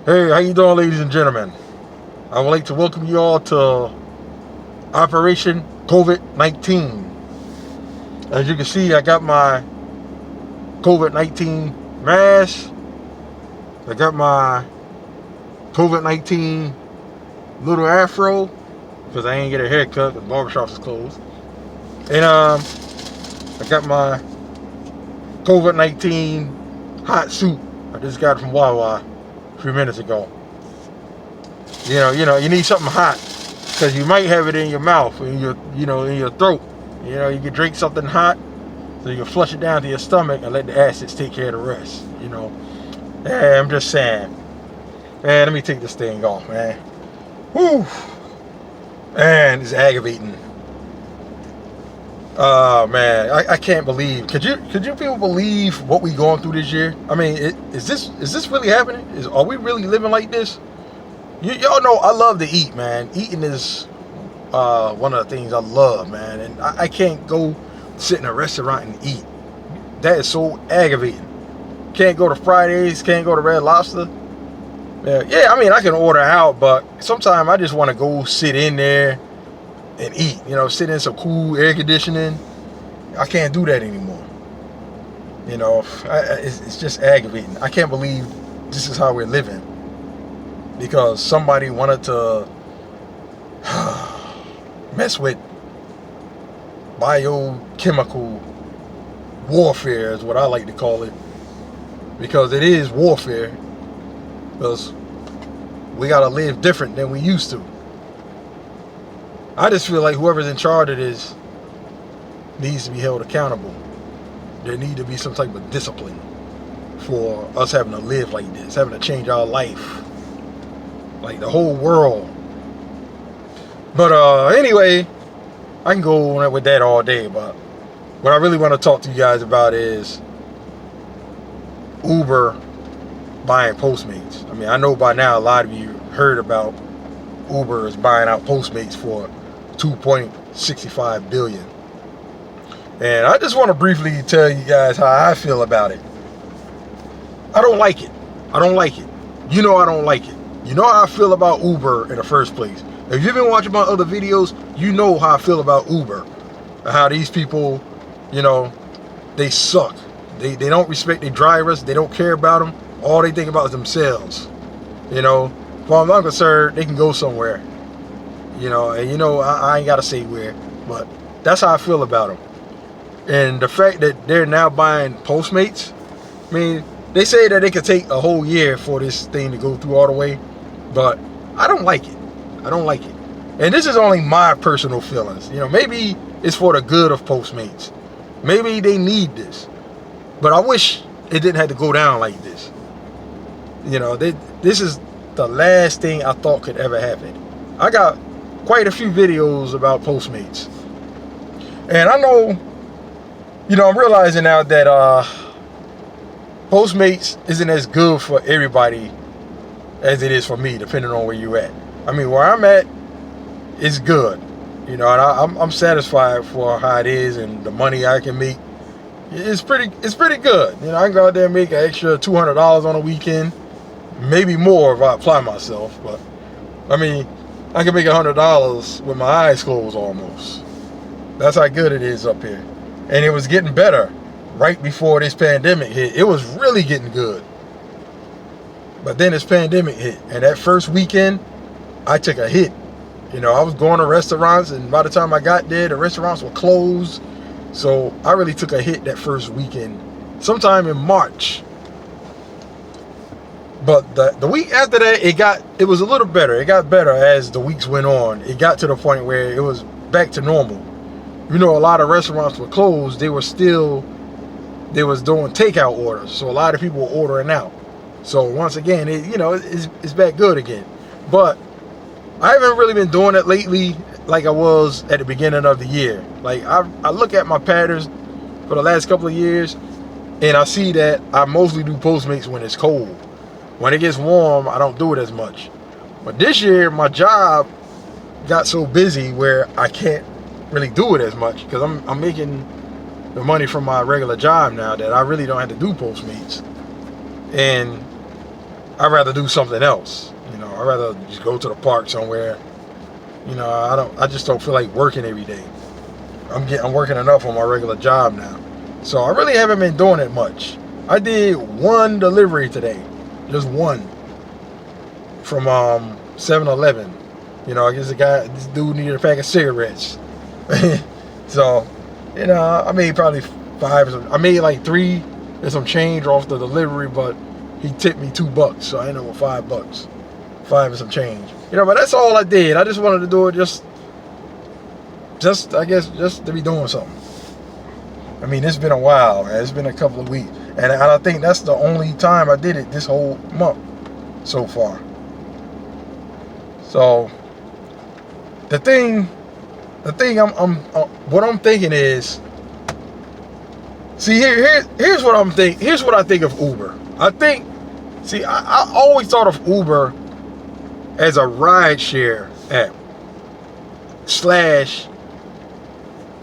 Hey, how you doing, ladies and gentlemen? I would like to welcome you all to Operation COVID-19. As you can see, I got my COVID-19 mask. I got my COVID-19 little afro because I ain't get a haircut because barbershops is closed. And I got my COVID-19 hot soup. I just got it from Wawa a few minutes ago. You need something hot because you might have it in your mouth, in your throat. You can drink something hot so you can flush it down to your stomach and let the acids take care of the rest. Yeah, I'm just saying. Man, let me take this thing off, man. Whew. Man, it's aggravating. Oh man, I can't believe. Could you people believe what we going through this year? I mean, is this really happening? Are we really living like this? Y'all know I love to eat, man. Eating is one of the things I love, man. And I can't go sit in a restaurant and eat. That is so aggravating. Can't go to Fridays, can't go to Red Lobster. Yeah, I mean, I can order out, but sometimes I just want to go sit in there and eat. Sit in some cool air conditioning. I can't do that anymore. It's just aggravating. I can't believe this is how we're living. Because somebody wanted to mess with biochemical warfare is what I like to call it. Because it is warfare. Because we got to live different than we used to. I just feel like whoever's in charge of this needs to be held accountable. There need to be some type of discipline for us having to live like this, having to change our life. Like the whole world. But anyway, I can go on with that all day, but what I really want to talk to you guys about is Uber buying Postmates. I mean, I know by now a lot of you heard about Uber is buying out Postmates for $2.65 billion. And I just want to briefly tell you guys how I feel about it. I don't like it. I don't like it. I don't like it. You know how I feel about Uber in the first place. If you've been watching my other videos, you know how I feel about Uber. How these people, they suck. They don't respect their drivers. They don't care about them. All they think about is themselves. As far as I'm concerned, they can go somewhere. I ain't got to say where. But that's how I feel about them. And the fact that they're now buying Postmates, I mean, they say that it could take a whole year for this thing to go through all the way. But I don't like it. I don't like it. And this is only my personal feelings. Maybe it's for the good of Postmates. Maybe they need this. But I wish it didn't have to go down like this. This is the last thing I thought could ever happen. I got quite a few videos about Postmates. And I know, I'm realizing now that Postmates isn't as good for everybody as it is for me, depending on where you at. I mean, where I'm at, it's good. And I'm satisfied for how it is and the money I can make. It's pretty good. I can go out there and make an extra $200 on a weekend, maybe more if I apply myself. But I mean, I can make $100 with my eyes closed almost. That's how good it is up here. And it was getting better right before this pandemic hit. It was really getting good. But then this pandemic hit, and that first weekend, I took a hit. I was going to restaurants, and by the time I got there, the restaurants were closed. So I really took a hit that first weekend, sometime in March. But the week after that, it was a little better. It got better as the weeks went on. It got to the point where it was back to normal. A lot of restaurants were closed. They was doing takeout orders. So a lot of people were ordering out. So once again, it's back good again. But I haven't really been doing it lately like I was at the beginning of the year. Like I look at my patterns for the last couple of years, and I see that I mostly do Postmates when it's cold. When it gets warm, I don't do it as much. But this year, my job got so busy where I can't really do it as much because I'm making the money from my regular job now that I really don't have to do Postmates. And I'd rather do something else. You know, I'd rather just go to the park somewhere. You know, I just don't feel like working every day. I'm working enough on my regular job now. So I really haven't been doing it much. I did one delivery today. Just one. From 7-Eleven. You know, I guess this dude needed a pack of cigarettes. So, you know, I made probably 5. I made like 3 and some change off the delivery, but he tipped me $2, so I ended up with $5. 5 and some change. You know, but that's all I did. I just wanted to do it just I guess just to be doing something. I mean, it's been a while, man. It's been a couple of weeks. And I think that's the only time I did it this whole month so far. So the thing what I'm thinking is, see, here's what I'm thinking. Here's what I think of Uber. I always thought of Uber as a rideshare app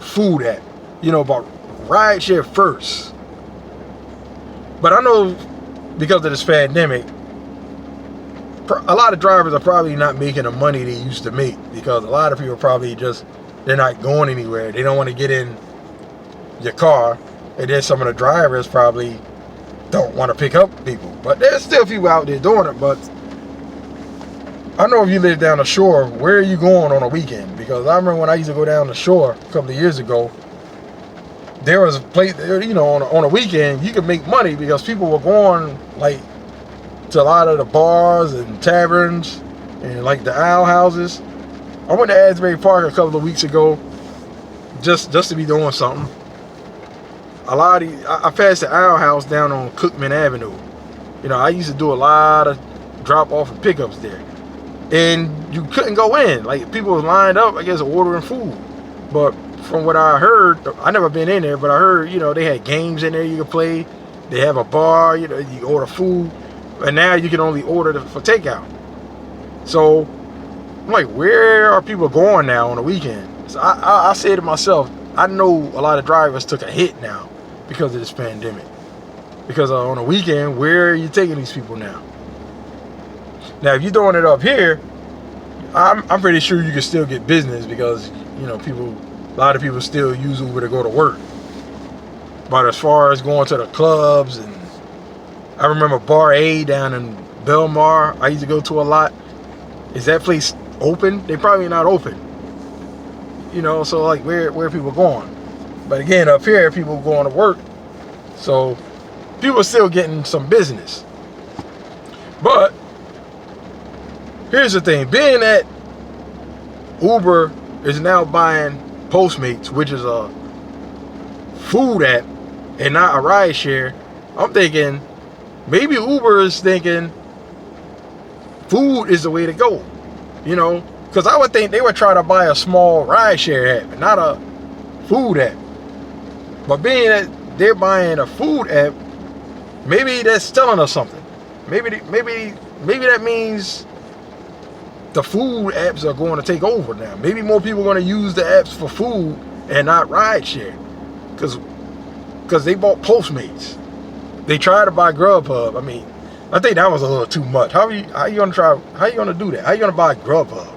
/ food app. You know, but rideshare first. But I know because of this pandemic, a lot of drivers are probably not making the money they used to make, because a lot of people probably they're not going anywhere. They don't want to get in your car, and then some of the drivers probably don't want to pick up people. But there's still people out there doing it. But I know if you live down the shore, where are you going on a weekend? Because I remember when I used to go down the shore a couple of years ago, there was a place, you know, on a weekend you could make money because people were going like to a lot of the bars and taverns and like the owl houses. I went to Asbury Park a couple of weeks ago just to be doing something. I passed the owl house down on Cookman Avenue. You know, I used to do a lot of drop off and pickups there, and you couldn't go in. Like, people was lined up, I guess, ordering food. But from what I heard, I never been in there, but I heard, you know, they had games in there you could play. They have a bar, you know, you order food. And now you can only order for takeout. So I'm like, where are people going now on the weekend? So I said to myself, I know a lot of drivers took a hit now because of this pandemic. Because on the weekend, where are you taking these people now? Now, if you're doing it up here, I'm pretty sure you can still get business because, you know, a lot of people still use Uber to go to work. But as far as going to the clubs, and I remember Bar A down in Belmar, I used to go to a lot. Is that place open? They probably not open. You know, so like where are people going? But again, up here, people going to work. So people are still getting some business. But here's the thing, being that Uber is now buying Postmates, which is a food app and not a ride share, I'm thinking maybe Uber is thinking food is the way to go, you know, because I would think they would try to buy a small rideshare app, not a food app. But being that they're buying a food app, maybe that's telling us something. Maybe that means the food apps are going to take over now. Maybe more people are going to use the apps for food and not rideshare, because they bought Postmates. They tried to buy Grubhub. I mean, I think that was a little too much. How you gonna do that? How you gonna buy Grubhub?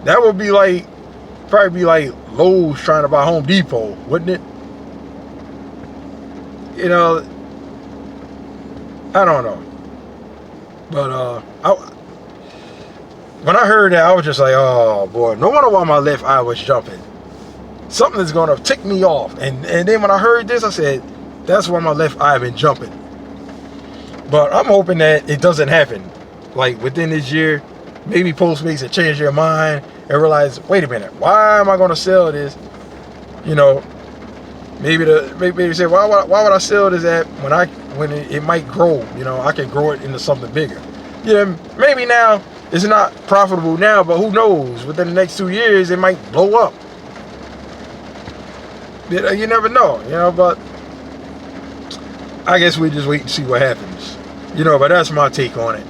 That would be like, probably be like Lowe's trying to buy Home Depot, wouldn't it? You know, I don't know. But when I heard that, I was just like, oh boy, no wonder why my left eye was jumping. Something is gonna tick me off. And then when I heard this, I said, that's why my left eye been jumping. But I'm hoping that it doesn't happen. Like within this year, maybe Postmates will change their mind and realize, wait a minute, why am I going to sell this? You know, maybe they say, why would I sell this app when it might grow? You know, I can grow it into something bigger. Yeah, maybe now it's not profitable now, but who knows? Within the next 2 years, it might blow up. You never know, you know, but I guess we just wait and see what happens. You know, but that's my take on it.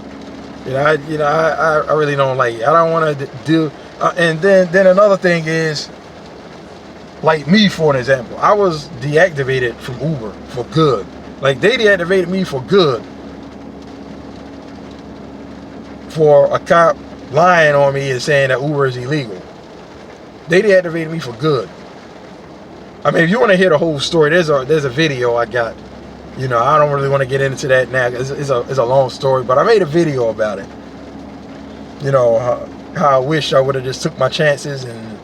I really don't like it. I don't want to do. And then another thing is, like me, for an example, I was deactivated from Uber for good. Like, they deactivated me for good. for a cop lying on me and saying that Uber is illegal. They deactivated me for good. I mean, if you want to hear the whole story, there's a video I got. You know, I don't really want to get into that now. It's a long story, but I made a video about it. You know, how I wish I would have just took my chances and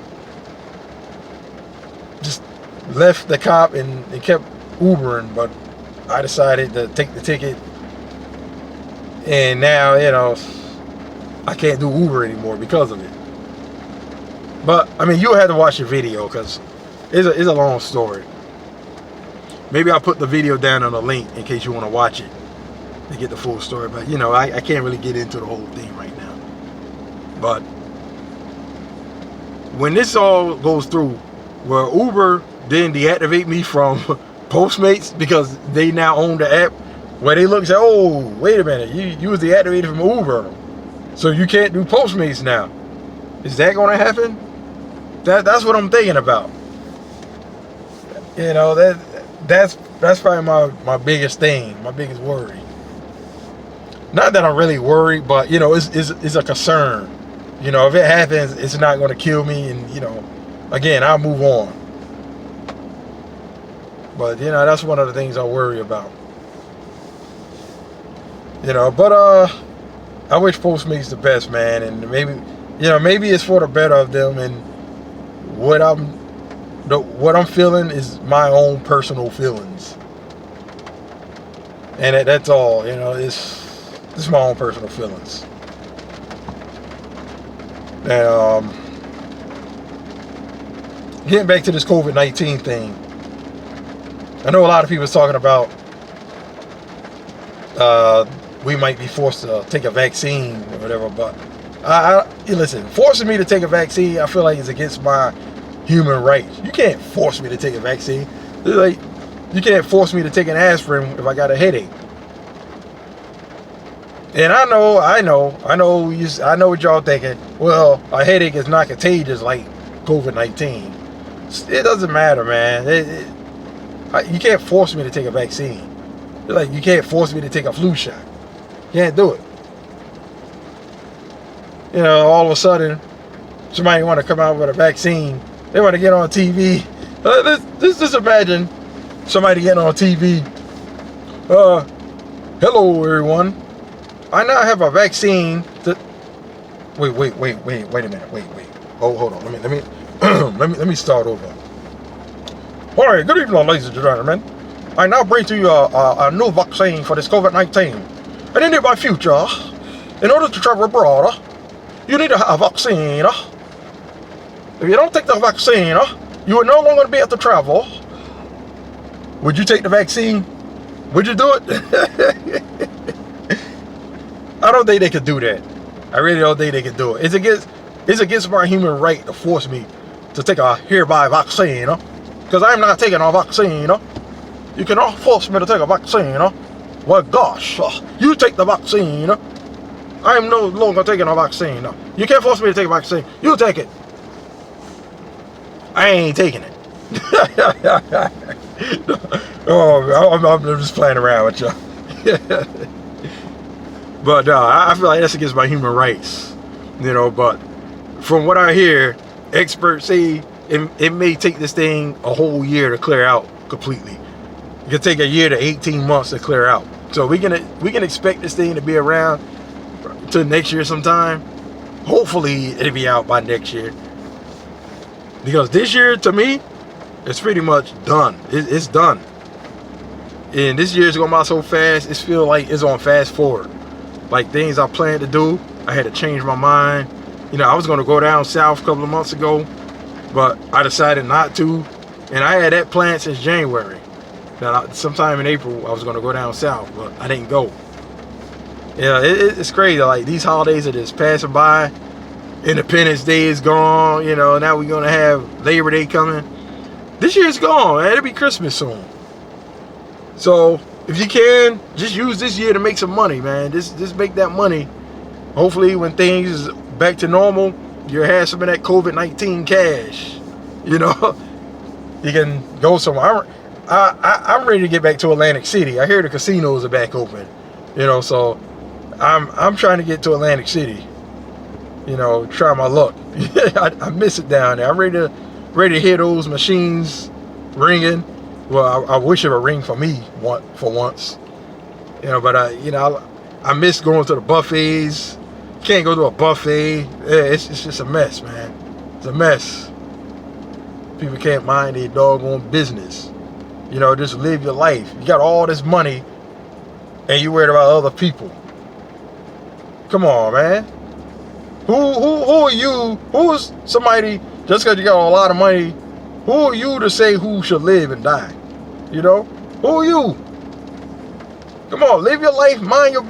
just left the cop and kept Ubering, but I decided to take the ticket, and now, you know, I can't do Uber anymore because of it. But I mean, you'll have to watch the video because it's a long story. Maybe I'll put the video down on the link in case you want to watch it to get the full story. But you know, I can't really get into the whole thing right now. But when this all goes through, where Uber didn't deactivate me from Postmates because they now own the app, where they look and say, oh, wait a minute, you was deactivated from Uber, so you can't do Postmates now. Is that going to happen? That's what I'm thinking about. You know, that's probably my biggest thing, my biggest worry. Not that I'm really worried, but you know, it's a concern. You know, if it happens, it's not going to kill me, and you know, again, I'll move on. But you know, that's one of the things I worry about. You know, but I wish Postmates the best, man, and maybe, you know, maybe it's for the better of them, and what I'm feeling is my own personal feelings, and that's all. You know, it's my own personal feelings. And getting back to this COVID-19 thing, I know a lot of people are talking about we might be forced to take a vaccine or whatever, but listen, forcing me to take a vaccine, I feel like it's against my human rights. You can't force me to take a vaccine. It's like, you can't force me to take an aspirin if I got a headache. And I know what y'all thinking. Well, a headache is not contagious like COVID-19. It doesn't matter, man. You can't force me to take a vaccine. It's like you can't force me to take a flu shot. You can't do it. You know, all of a sudden, somebody want to come out with a vaccine. They want to get on TV. Let's just imagine somebody getting on TV. Hello, everyone. I now have a vaccine that. Wait a minute. Wait. Oh, hold on. Let me start over. All right. Good evening, ladies and gentlemen. I now bring to you a new vaccine for this COVID-19. And in the near future, in order to travel abroad, you need to have a vaccine. If you don't take the vaccine, you are no longer be able to travel. Would you take the vaccine? Would you do it? I don't think they could do that. I really don't think they could do it. It's against my human right to force me to take a hereby vaccine, because I'm not taking a vaccine. You cannot force me to take a vaccine. Well, gosh, you take the vaccine. I'm no longer taking a vaccine. You can't force me to take a vaccine. You take it. I ain't taking it. Oh, I'm just playing around with you. But I feel like that's against my human rights, you know. But from what I hear, experts say it may take this thing a whole year to clear out completely. It could take a year to 18 months to clear out. So we can expect this thing to be around till next year sometime. Hopefully it'll be out by next year. Because this year, to me, it's pretty much done. It's done. And this year's going by so fast, it feels like it's on fast forward. Like things I planned to do, I had to change my mind. You know, I was going to go down south a couple of months ago, but I decided not to. And I had that planned since January. Now, sometime in April, I was going to go down south, but I didn't go. Yeah, it's crazy. Like, these holidays are just passing by. Independence Day is gone. You know, now we're going to have Labor Day coming. This year's gone, man. It'll be Christmas soon. So, if you can, just use this year to make some money, man. Just make that money. Hopefully, when things is back to normal, you'll have some of that COVID-19 cash. You know, you can go somewhere. I'm ready to get back to Atlantic City. I hear the casinos are back open. You know, so I'm trying to get to Atlantic City. You know, try my luck. I miss it down there. I'm ready to hear those machines ringing. Well, I wish it would ring for me for once. You know, but I miss going to the buffets. Can't go to a buffet. Yeah, it's just a mess, man. It's a mess. People can't mind their doggone business. You know, just live your life. You got all this money, and you worried about other people. Come on, man. Who are you? Who's somebody, just because you got a lot of money, who are you to say who should live and die? You know? Who are you? Come on, live your life, mind your business.